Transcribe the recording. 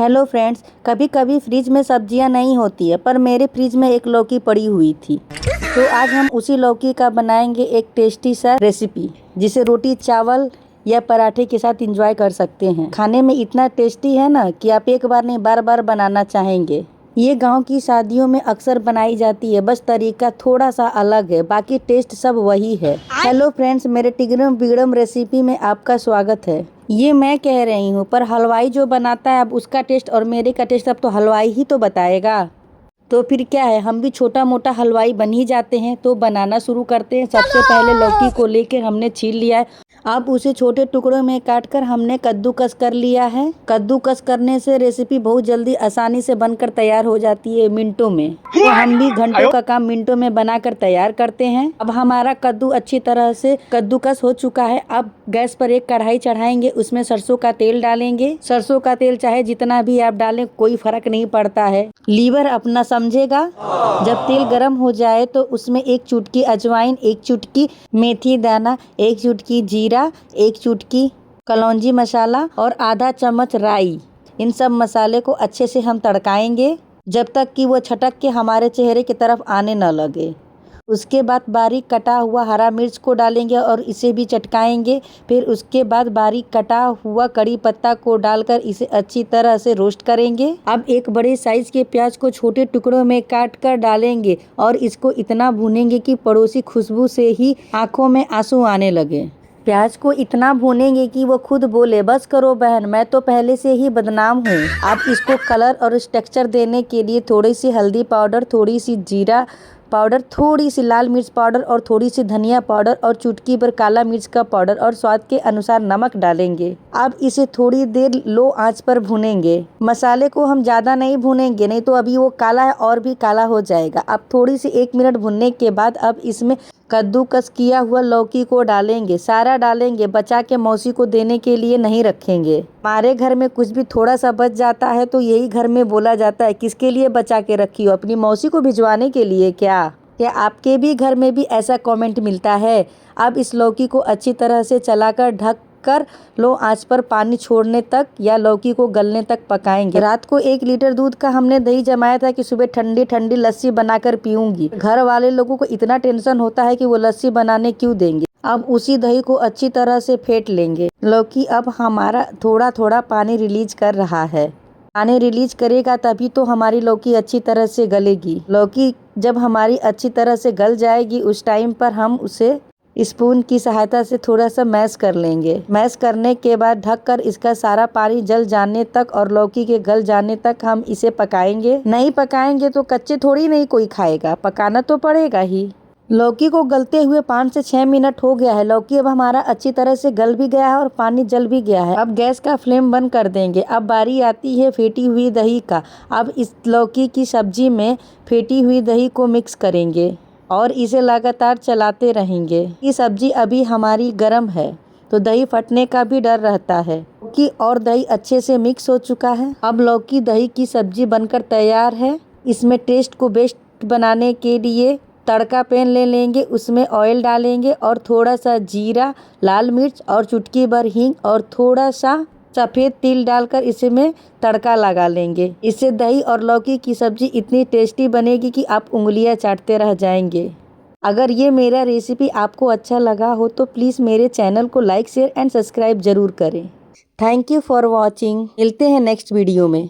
Hello friends, कभी कभी fridge में सब्जियां नहीं होती है, पर मेरे फ्रिज में एक लौकी पड़ी हुई थी। तो आज हम उसी लौकी का बनाएंगे एक टेस्टी सा रेसिपी, जिसे रोटी चावल या पराठे के साथ एंजॉय कर सकते हैं। खाने में इतना टेस्टी है ना कि आप एक बार नहीं बार बार बनाना चाहेंगे। ये गांव की शादियों में अक्सर बनाई जाती है, बस तरीका थोड़ा सा अलग है, बाकी टेस्ट सब वही है। हेलो फ्रेंड्स, मेरे टिगड़म बिगड़म रेसिपी में आपका स्वागत है। ये मैं कह रही हूँ, पर हलवाई जो बनाता है अब उसका टेस्ट और मेरे का टेस्ट अब तो हलवाई ही तो बताएगा। तो फिर क्या है, हम भी छोटा मोटा हलवाई बन ही जाते हैं। तो बनाना शुरू करते हैं। सबसे पहले लौकी को लेकर हमने छील लिया है। अब उसे छोटे टुकड़ों में काटकर हमने कद्दूकस कर लिया है। कद्दूकस करने से रेसिपी बहुत जल्दी आसानी से बनकर तैयार हो जाती है, मिनटों में। तो हम भी घंटों का काम मिनटों में बनाकर तैयार करते हैं। अब हमारा कद्दू अच्छी तरह से कद्दूकस हो चुका है। अब गैस पर एक कढ़ाई चढ़ाएंगे, उसमें सरसों का तेल डालेंगे। सरसों का तेल चाहे जितना भी आप डालें, कोई फर्क नहीं पड़ता है, लीवर अपना समझेगा। जब तेल गर्म हो जाए तो उसमें एक चुटकी अजवाइन, एक चुटकी मेथी दाना, एक चुटकी जीरा, एक चुटकी कलौंजी मसाला और आधा चम्मच राई, इन सब मसाले को अच्छे से हम तड़काएंगे जब तक कि वो छटक के हमारे चेहरे की तरफ आने न लगे। उसके बाद बारीक कटा हुआ हरा मिर्च को डालेंगे और इसे भी चटकाएंगे। फिर उसके बाद बारीक कटा हुआ कड़ी पत्ता को डालकर इसे अच्छी तरह से रोस्ट करेंगे। अब एक बड़े साइज के प्याज को छोटे टुकड़ों में काट कर डालेंगे और इसको इतना भूनेंगे कि पड़ोसी खुशबू से ही आंखों में आंसू आने लगे। प्याज को इतना भूनेंगे कि वो खुद बोले, बस करो बहन, मैं तो पहले से ही बदनाम हूँ। अब इसको कलर और टेक्सचर देने के लिए थोड़ी सी हल्दी पाउडर, थोड़ी सी जीरा पाउडर, थोड़ी सी लाल मिर्च पाउडर और थोड़ी सी धनिया पाउडर और चुटकी भर काला मिर्च का पाउडर और स्वाद के अनुसार नमक डालेंगे। अब इसे थोड़ी देर लो आंच पर भूनेंगे। मसाले को हम ज़्यादा नहीं भूनेंगे, नहीं तो अभी वो काला है और भी काला हो जाएगा। अब थोड़ी सी 1 मिनट भुनने के बाद अब इसमें कद्दूकस किया हुआ लौकी को डालेंगे। सारा डालेंगे, बचा के मौसी को देने के लिए नहीं रखेंगे। हमारे घर में कुछ भी थोड़ा सा बच जाता है तो यही घर में बोला जाता है, किसके लिए बचा के रखी हो, अपनी मौसी को भिजवाने के लिए क्या आपके भी घर में भी ऐसा कमेंट मिलता है? अब इस लौकी को अच्छी तरह से चलाकर ढक कर लो आंच पर पानी छोड़ने तक या लौकी को गलने तक पकाएंगे। रात को 1 लीटर दूध का हमने दही जमाया था कि सुबह ठंडी ठंडी लस्सी बनाकर पीऊंगी। घर वाले लोगों को इतना टेंशन होता है कि वो लस्सी बनाने क्यों देंगे। अब उसी दही को अच्छी तरह से फेंट लेंगे। लौकी अब हमारा थोड़ा थोड़ा पानी रिलीज कर रहा है। पानी रिलीज करेगा तभी तो हमारी लौकी अच्छी तरह से गलेगी। लौकी जब हमारी अच्छी तरह से गल जाएगी, उस टाइम पर हम उसे स्पून की सहायता से थोड़ा सा मैश कर लेंगे। मैश करने के बाद ढककर इसका सारा पानी जल जाने तक और लौकी के गल जाने तक हम इसे पकाएंगे। नहीं पकाएंगे तो कच्चे थोड़ी नहीं कोई खाएगा, पकाना तो पड़ेगा ही। लौकी को गलते हुए 5 से 6 मिनट हो गया है। लौकी अब हमारा अच्छी तरह से गल भी गया है और पानी जल भी गया है। अब गैस का फ्लेम बंद कर देंगे। अब बारी आती है फेंटी हुई दही का। अब इस लौकी की सब्जी में फेंटी हुई दही को मिक्स करेंगे और इसे लगातार चलाते रहेंगे। ये सब्जी अभी हमारी गर्म है तो दही फटने का भी डर रहता है। लौकी और दही अच्छे से मिक्स हो चुका है। अब लौकी दही की सब्जी बनकर तैयार है। इसमें टेस्ट को बेस्ट बनाने के लिए तड़का पैन ले लेंगे, उसमें ऑयल डालेंगे और थोड़ा सा जीरा, लाल मिर्च और चुटकी भर हींग और थोड़ा सा सफ़ेद तिल डालकर इसमें तड़का लगा लेंगे। इससे दही और लौकी की सब्जी इतनी टेस्टी बनेगी कि आप उंगलियां चाटते रह जाएंगे। अगर ये मेरा रेसिपी आपको अच्छा लगा हो तो प्लीज़ मेरे चैनल को लाइक, शेयर एंड सब्सक्राइब जरूर करें। Thank you for watching. मिलते हैं नेक्स्ट वीडियो में।